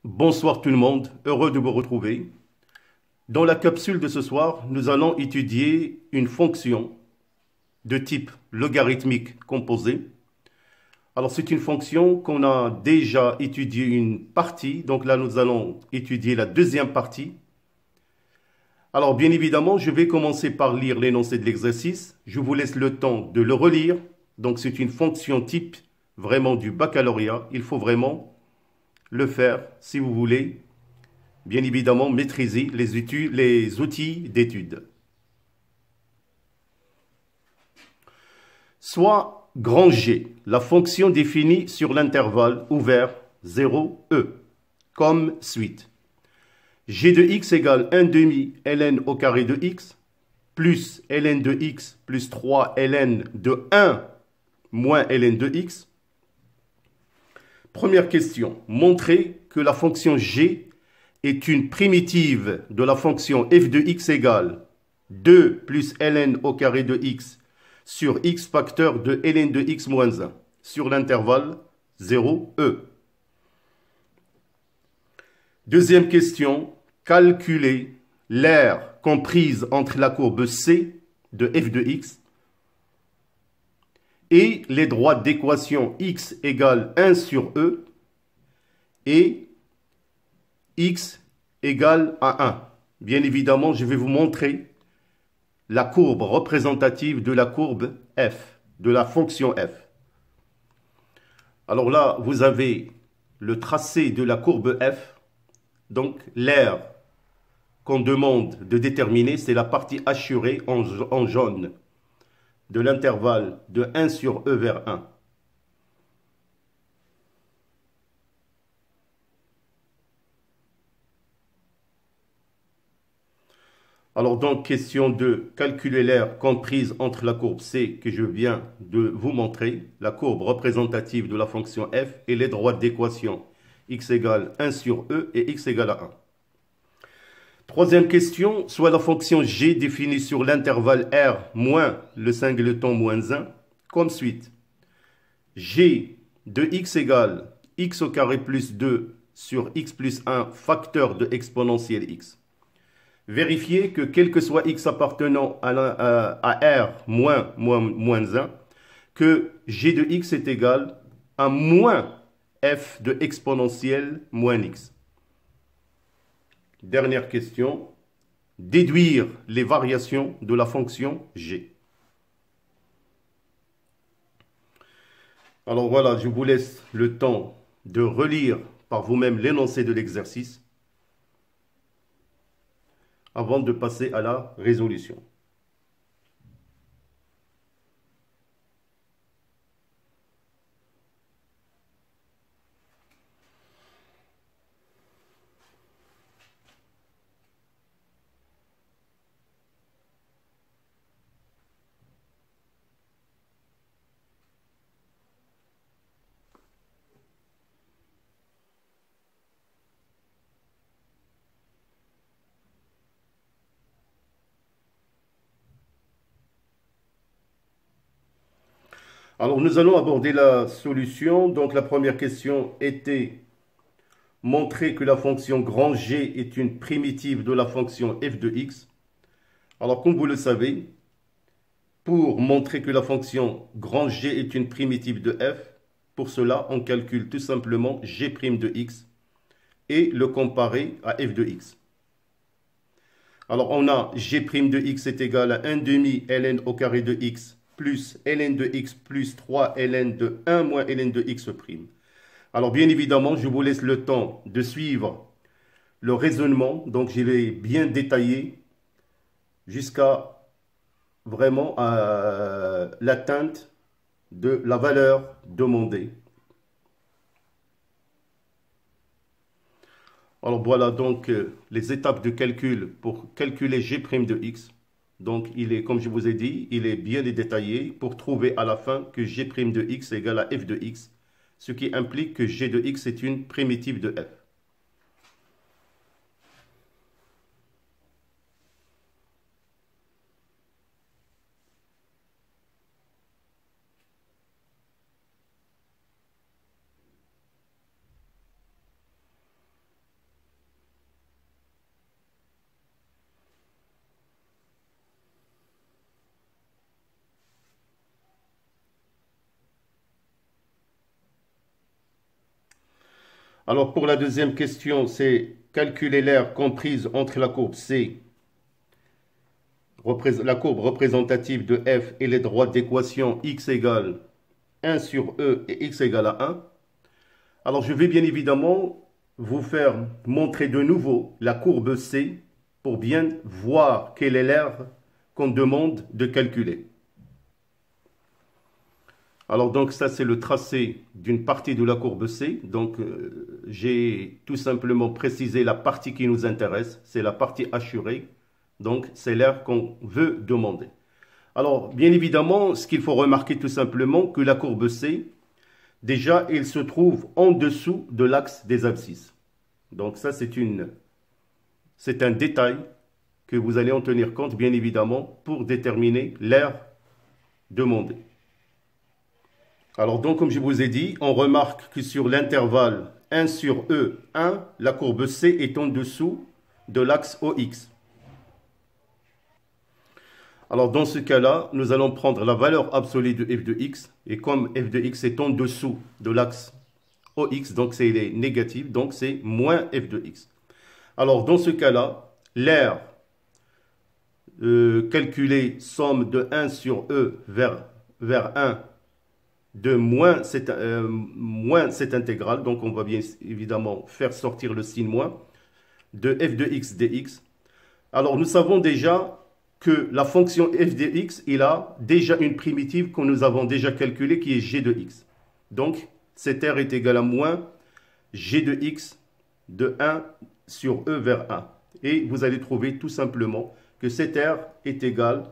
Bonsoir tout le monde, heureux de vous retrouver. Dans la capsule de ce soir, nous allons étudier une fonction de type logarithmique composé. Alors c'est une fonction qu'on a déjà étudié une partie, donc là nous allons étudier la deuxième partie. Alors bien évidemment, je vais commencer par lire l'énoncé de l'exercice. Je vous laisse le temps de le relire. Donc c'est une fonction type vraiment du baccalauréat. Il faut vraiment le faire si vous voulez bien évidemment maîtriser les outils d'étude. Soit grand G, la fonction définie sur l'intervalle ouvert 0e, comme suite. G de x égale 1 demi ln au carré de x, plus ln de x plus 3 ln de 1 moins ln de x. Première question, montrer que la fonction g est une primitive de la fonction f de x égale 2 plus ln au carré de x sur x facteur de ln de x moins 1 sur l'intervalle 0e. Deuxième question, calculer l'aire comprise entre la courbe C de f de x et les droites d'équation x égale 1 sur e et x égale à 1. Bien évidemment, je vais vous montrer la courbe représentative de la courbe f, de la fonction f. Alors là, vous avez le tracé de la courbe f. Donc, l'aire qu'on demande de déterminer, c'est la partie assurée en jaune de l'intervalle de 1 sur e vers 1. Alors donc, question de calculer l'aire comprise entre la courbe C que je viens de vous montrer, la courbe représentative de la fonction f et les droites d'équation x égale 1 sur e et x égale à 1. Troisième question, soit la fonction g définie sur l'intervalle r moins le singleton moins 1, comme suite. G de x égale x au carré plus 2 sur x plus 1 facteur de exponentielle x. Vérifiez que quel que soit x appartenant à r moins 1, que g de x est égal à moins f de exponentielle moins x. Dernière question, déduire les variations de la fonction g. Alors voilà, je vous laisse le temps de relire par vous-même l'énoncé de l'exercice avant de passer à la résolution. Alors nous allons aborder la solution. Donc la première question était montrer que la fonction grand G est une primitive de la fonction f de x. Alors comme vous le savez, pour montrer que la fonction grand G est une primitive de f, pour cela on calcule tout simplement g' de x et le comparer à f de x. Alors on a g' de x est égal à 1 demi ln au carré de x plus ln de x plus 3 ln de 1 moins ln de x'. Alors bien évidemment, je vous laisse le temps de suivre le raisonnement. Donc je l'ai bien détaillé jusqu'à vraiment l'atteinte de la valeur demandée. Alors voilà donc les étapes de calcul pour calculer g' de x. Donc il est, comme je vous ai dit, il est bien détaillé pour trouver à la fin que g' de x égale à f de x, ce qui implique que g de x est une primitive de f. Alors pour la deuxième question, c'est calculer l'aire comprise entre la courbe C, la courbe représentative de f et les droites d'équation x égale 1 sur e et x égale à 1. Alors je vais bien évidemment vous faire montrer de nouveau la courbe C pour bien voir quelle est l'aire qu'on demande de calculer. Alors donc ça c'est le tracé d'une partie de la courbe C. Donc j'ai tout simplement précisé la partie qui nous intéresse, c'est la partie assurée. Donc c'est l'aire qu'on veut demander. Alors bien évidemment, ce qu'il faut remarquer tout simplement, que la courbe C, déjà elle se trouve en dessous de l'axe des abscisses. Donc ça c'est un détail que vous allez en tenir compte bien évidemment pour déterminer l'aire demandée. Alors donc, comme je vous ai dit, on remarque que sur l'intervalle 1 sur E, 1, la courbe C est en dessous de l'axe OX. Alors dans ce cas-là, nous allons prendre la valeur absolue de f de x, et comme f de x est en dessous de l'axe OX, donc c'est négatif, donc c'est moins f de x. Alors dans ce cas-là, l'aire calculée somme de 1 sur E vers 1 de moins cette intégrale, donc on va bien évidemment faire sortir le signe moins, de f de x dx. Alors nous savons déjà que la fonction f de x, il a déjà une primitive que nous avons déjà calculée qui est g de x. Donc cette r est égale à moins g de x de 1 sur e vers 1. Et vous allez trouver tout simplement que cette r est égale,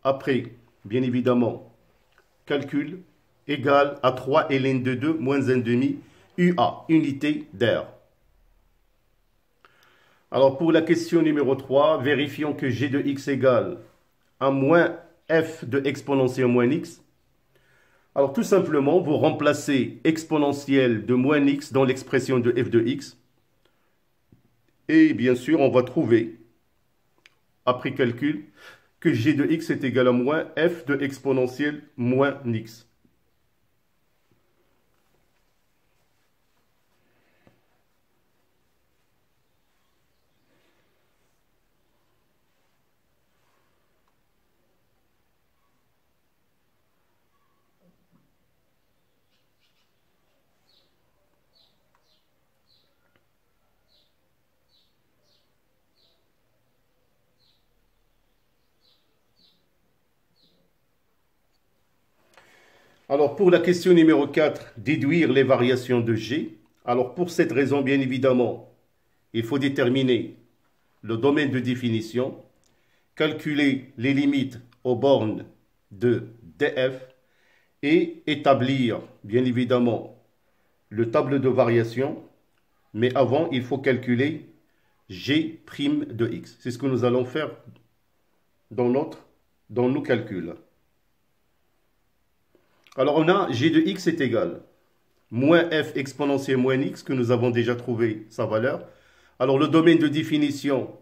après bien évidemment calcul, égale à 3 ln de 2 moins 1 demi UA, unité d'air. Alors pour la question numéro 3, vérifions que g de x égale à moins f de exponentielle moins x. Alors tout simplement, vous remplacez exponentielle de moins x dans l'expression de f de x. Et bien sûr, on va trouver, après calcul, que g de x est égal à moins f de exponentielle moins x. Alors pour la question numéro 4, déduire les variations de g. Alors pour cette raison, bien évidemment, il faut déterminer le domaine de définition, calculer les limites aux bornes de df et établir, bien évidemment, le tableau de variation. Mais avant, il faut calculer g' de x. C'est ce que nous allons faire dans nos calculs. Alors on a g de x est égal moins f exponentielle moins x, que nous avons déjà trouvé sa valeur. Alors le domaine de définition,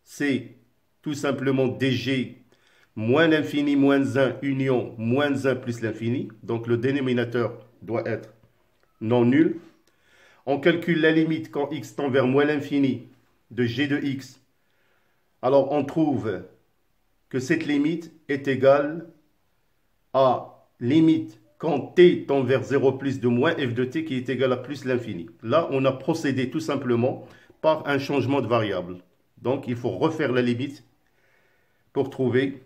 c'est tout simplement dg moins l'infini moins 1 union moins 1 plus l'infini. Donc le dénominateur doit être non nul. On calcule la limite quand x tend vers moins l'infini de g de x. Alors on trouve que cette limite est égale à limite quand t tend vers 0 plus de moins f de t qui est égal à plus l'infini. Là, on a procédé tout simplement par un changement de variable. Donc, il faut refaire la limite pour trouver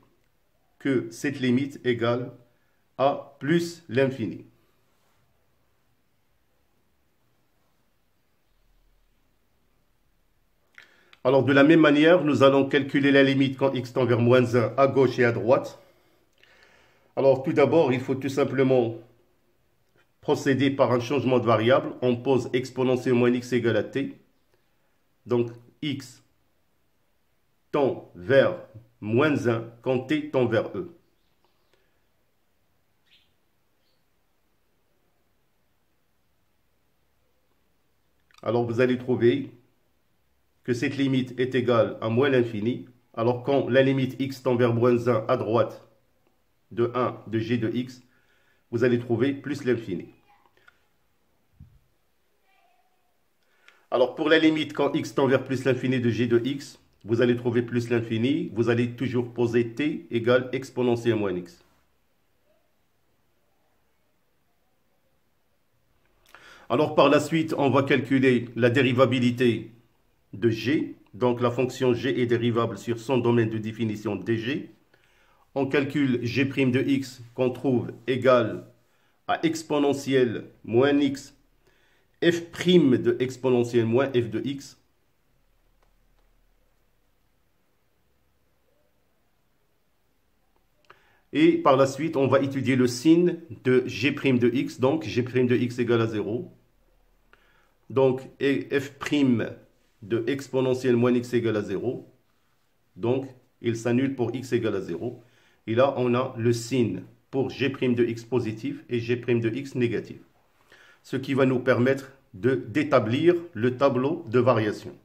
que cette limite égale à plus l'infini. Alors, de la même manière, nous allons calculer la limite quand x tend vers moins 1 à gauche et à droite. Alors tout d'abord, il faut tout simplement procéder par un changement de variable. On pose exponentielle moins x égale à t. Donc x tend vers moins 1 quand t tend vers e. Alors vous allez trouver que cette limite est égale à moins l'infini. Alors quand la limite x tend vers moins 1 à droite de 1 de g de x, vous allez trouver plus l'infini. Alors pour la limite quand x tend vers plus l'infini de g de x, vous allez trouver plus l'infini, vous allez toujours poser t égale exponentielle moins x. Alors par la suite, on va calculer la dérivabilité de g. Donc la fonction g est dérivable sur son domaine de définition dg. On calcule g' de x qu'on trouve égal à exponentielle moins x f' de exponentielle moins f de x. Et par la suite, on va étudier le signe de g' de x. Donc, g' de x égale à 0. Donc, f' de exponentielle moins x égale à 0. Donc, il s'annule pour x égale à 0. Et là, on a le signe pour g' de x positif et g' de x négatif. Ce qui va nous permettre d'établir le tableau de variation.